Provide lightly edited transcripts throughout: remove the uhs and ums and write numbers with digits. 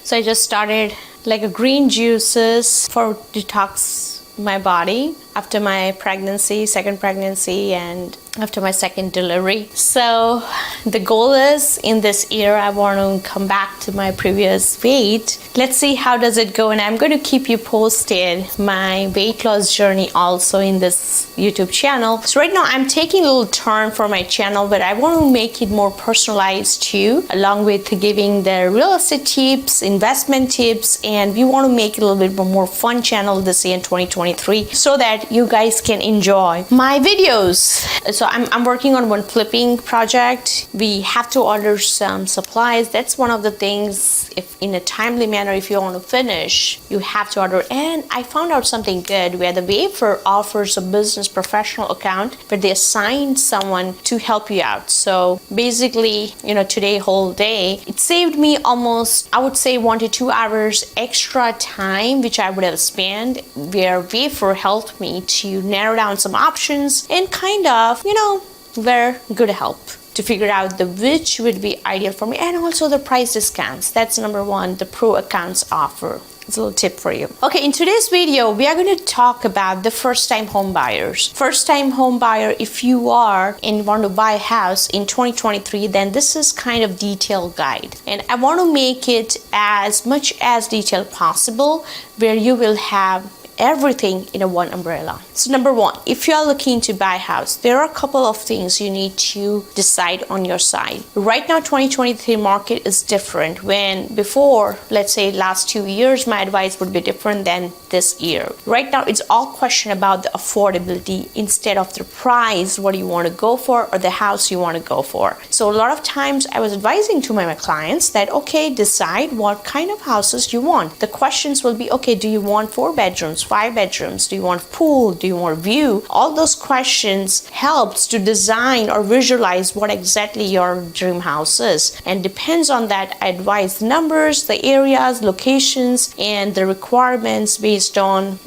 So I just started like a green juices for detox my body after my second pregnancy, and after my second delivery. So the goal is in this year I want to come back to my previous weight. Let's see how does it go, and I'm going to keep you posted my weight loss journey also in this YouTube channel. So right now I'm taking a little turn for my channel, but I want to make it more personalized too, along with giving the real estate tips, investment tips, and we want to make it a little bit more fun channel this year in 2023 so that you guys can enjoy my videos. So I'm working on one flipping project. We have to order some supplies. That's one of the things, if in a timely manner, if you want to finish, you have to order. And I found out something good where the Wayfair offers a business professional account where they assign someone to help you out. So basically, today whole day, it saved me almost, I would say 1 to 2 hours extra time, which I would have spent, where Wayfair helped me to narrow down some options and kind of, were good help to figure out which would be ideal for me, and also the price discounts. That's number one, the pro accounts offer. It's a little tip for you. Okay, in today's video, we are going to talk about the first-time home buyers. First-time home buyer, if you are and want to buy a house in 2023, then this is kind of detailed guide. And I want to make it as much as detailed possible, where you will have everything in a one umbrella. So number one, if you are looking to buy a house, there are a couple of things you need to decide on your side. Right now, 2023 market is different. When before, let's say last 2 years, my advice would be different than this year. Right now, it's all question about the affordability instead of the price, what you want to go for, or the house you want to go for. So a lot of times I was advising to my clients that, okay, decide what kind of houses you want. The questions will be, okay, do you want 4 bedrooms, 5 bedrooms? Do you want a pool? Do you want a view? All those questions helps to design or visualize what exactly your dream house is. And depends on that, I advise numbers, the areas, locations, and the requirements based on,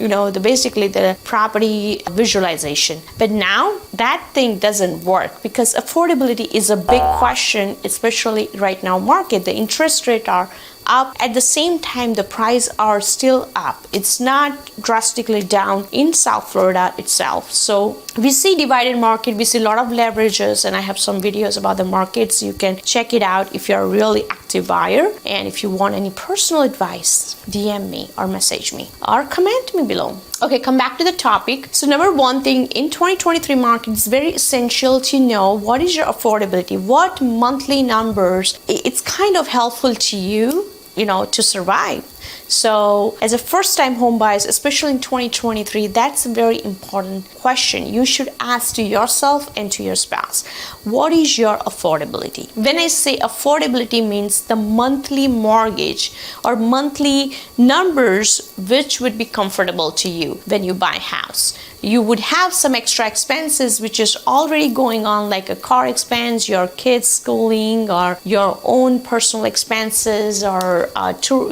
basically the property visualization. But now that thing doesn't work because affordability is a big question, especially right now market. The interest rate are up. At the same time, the price are still up. It's not drastically down in South Florida itself. So we see divided market, we see a lot of leverages, and I have some videos about the markets. You can check it out if you're a really active buyer. And if you want any personal advice, DM me or message me or comment me below. Okay, come back to the topic. So number one thing in 2023 market, it's very essential to know what is your affordability, what monthly numbers. It's kind of helpful to you, to survive. So as a first-time home buyers, especially in 2023, that's a very important question you should ask to yourself and to your spouse. What is your affordability? When I say affordability, means the monthly mortgage or monthly numbers which would be comfortable to you when you buy a house. You would have some extra expenses which is already going on, like a car expense, your kids' schooling, or your own personal expenses, or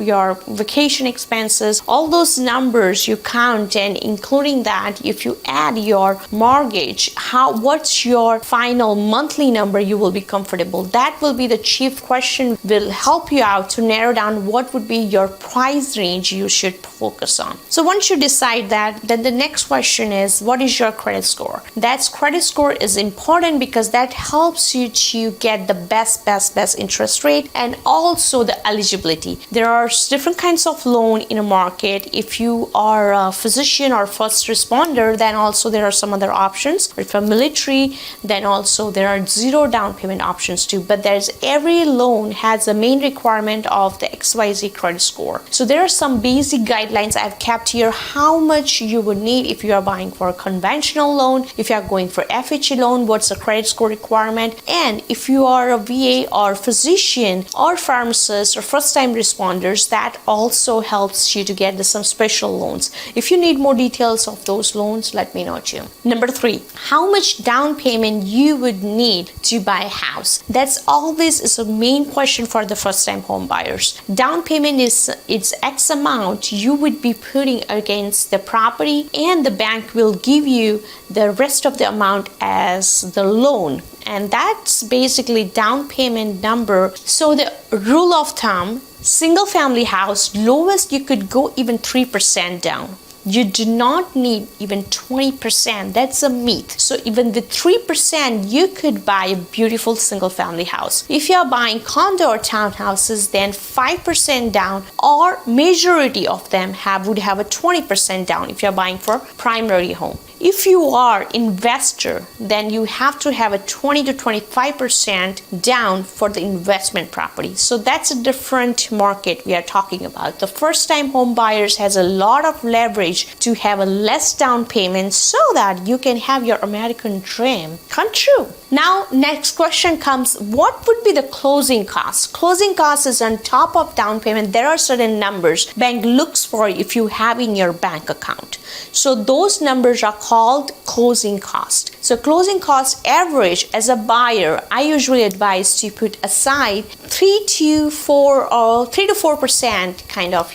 your vacation expenses. All those numbers you count, and including that, if you add your mortgage, what's your final monthly number you will be comfortable? That will be the chief question, will help you out to narrow down what would be your price range you should focus on. So once you decide that, then the next question is, what is your credit score? That credit score is important because that helps you to get the best interest rate, and also the eligibility. There are different kinds of loan in a market. If you are a physician or first responder, then also there are some other options. If you're military, then also there are 0 down payment options too. But every loan has a main requirement of the XYZ credit score. So there are some basic guidelines I've kept here, how much you would need if you are buying for a conventional loan, if you are going for FHA loan, what's the credit score requirement, and if you are a VA or physician or pharmacist or first-time responders, that also helps you to get some special loans. If you need more details of those loans, let me know too. Number 3, how much down payment you would need to buy a house? That's always is a main question for the first-time home buyers. Down payment is X amount you would be putting against the property, and the bank will give you the rest of the amount as the loan. And that's basically down payment number. So the rule of thumb Single family house, lowest you could go even 3% down. You do not need even 20%. That's a myth. So even with 3%, you could buy a beautiful single family house. If you are buying condo or townhouses, then 5% down, or majority of them would have a 20% down if you're buying for primary home. If you are investor, then you have to have a 20 to 25% down for the investment property. So that's a different market we are talking about. The first time home buyers has a lot of leverage to have a less down payment so that you can have your American dream come true. Now, next question comes, what would be the closing costs? Closing costs is on top of down payment. There are certain numbers bank looks for if you have in your bank account. So those numbers are called closing cost. So closing cost average as a buyer, I usually advise to put aside 3 to 4% kind of,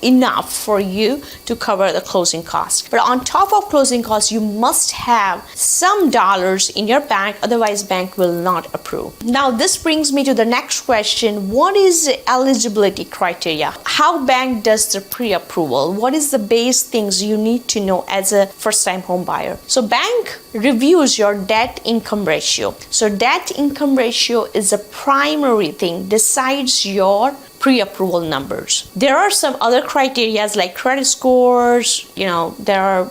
enough for you to cover the closing cost. But on top of closing costs, you must have some dollars in your bank, otherwise bank will not approve. Now this brings me to the next question. What is the eligibility criteria? How bank does the pre-approval? What is the base things you need to know as a first-time home buyer? So bank reviews your debt income ratio. So debt income ratio is a primary thing, decides your pre-approval numbers. There are some other criteria like credit scores, there are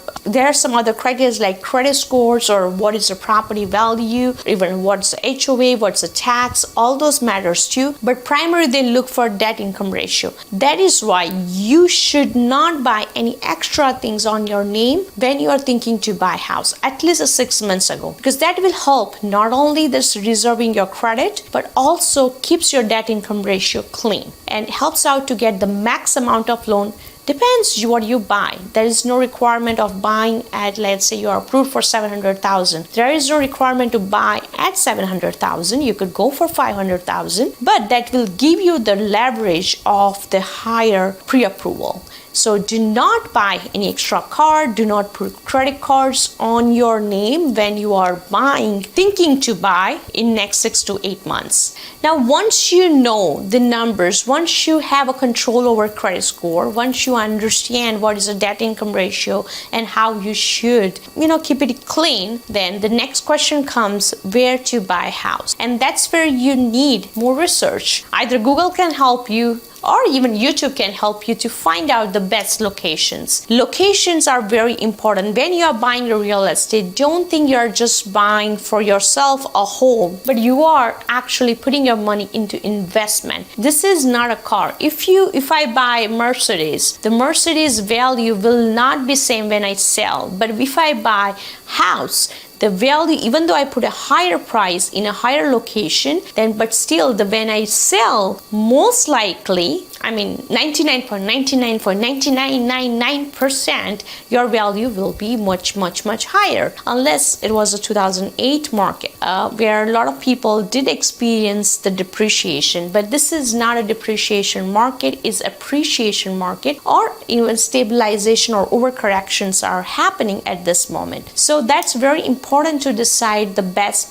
some other criteria like credit scores, or what is the property value, even what's the HOA, what's the tax, all those matters too. But primarily they look for debt income ratio. That is why you should not buy any extra things on your name when you are thinking to buy a house, at least 6 months ago, because that will help not only this reserving your credit, but also keeps your debt income ratio clean and helps out to get the max amount of loan. Depends what you buy. There is no requirement of buying at, let's say you are approved for 700,000. There is no requirement to buy at 700,000. You could go for 500,000, but that will give you the leverage of the higher pre-approval. So do not buy any extra card. Do not put credit cards on your name when you are thinking to buy in next 6 to 8 months. Now, once you know the numbers, once you have a control over credit score, once you understand what is a debt income ratio and how you should, keep it clean, then the next question comes, where to buy a house. And that's where you need more research. Either Google can help you, or even YouTube can help you to find out the best locations. Locations are very important. When you are buying a real estate, don't think you're just buying for yourself a home, but you are actually putting your money into investment. This is not a car. If I buy Mercedes, the Mercedes value will not be same when I sell. But if I buy house, the value, even though I put a higher price in a higher location, but still when I sell, most likely, 99.9999% your value will be much, much, much higher, unless it was a 2008 market where a lot of people did experience the depreciation. But this is not a depreciation market, it's appreciation market, or even stabilization or overcorrections are happening at this moment. So that's very important to decide the best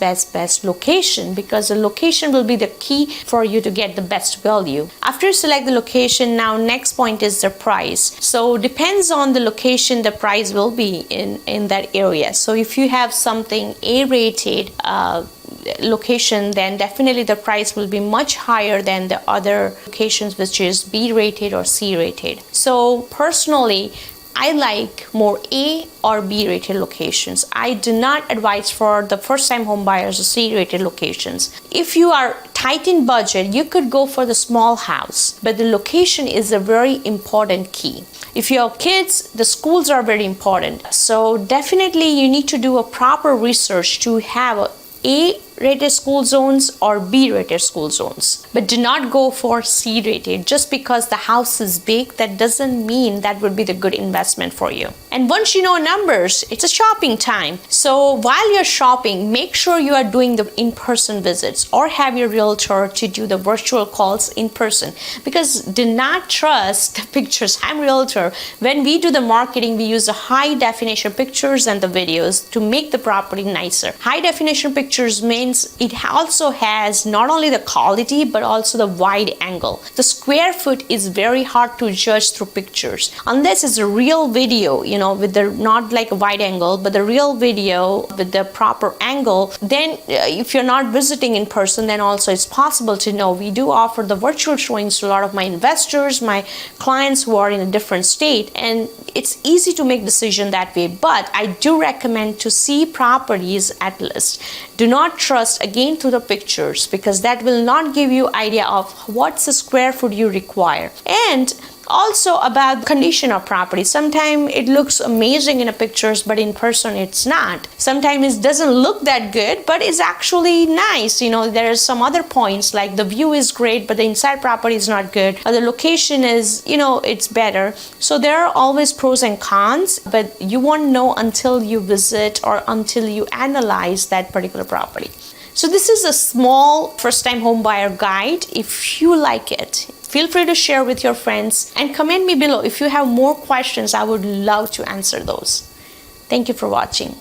location, because the location will be the key for you to get the best value. After you select the location, now next point is the price. So depends on the location, the price will be in that area. So if you have something A-rated location, then definitely the price will be much higher than the other locations which is B-rated or C-rated. So personally, I like more A or B rated locations. I do not advise for the first time home buyers the C rated locations. If you are tight in budget, you could go for the small house, but the location is a very important key. If you have kids, the schools are very important. So definitely you need to do a proper research to have A-rated school zones or B-rated school zones. But do not go for C-rated. Just because the house is big, that doesn't mean that would be the good investment for you. And once you know numbers, it's a shopping time. So while you're shopping, make sure you are doing the in-person visits, or have your realtor to do the virtual calls in person. Because do not trust the pictures. I'm a realtor. When we do the marketing, we use the high definition pictures and the videos to make the property nicer. High definition pictures may means it also has not only the quality but also the wide angle. The square foot is very hard to judge through pictures unless it's a real video, you know, with the not like a wide angle but the real video with the proper angle. Then if you're not visiting in person, then also it's possible to know. We do offer the virtual showings to a lot of my investors, my clients who are in a different state, and it's easy to make decision that way. But I do recommend to see properties at least. Do not trust again to the pictures, because that will not give you idea of what's the square foot you require. And also about condition of property. Sometimes it looks amazing in the pictures, but in person it's not. Sometimes it doesn't look that good, but it's actually nice. You know, there are some other points like the view is great, but the inside property is not good, or the location is, you know, it's better. So there are always pros and cons, but you won't know until you visit or until you analyze that particular property. So this is a small first-time home buyer guide. If you like it, feel free to share with your friends and comment me below. If you have more questions, I would love to answer those. Thank you for watching.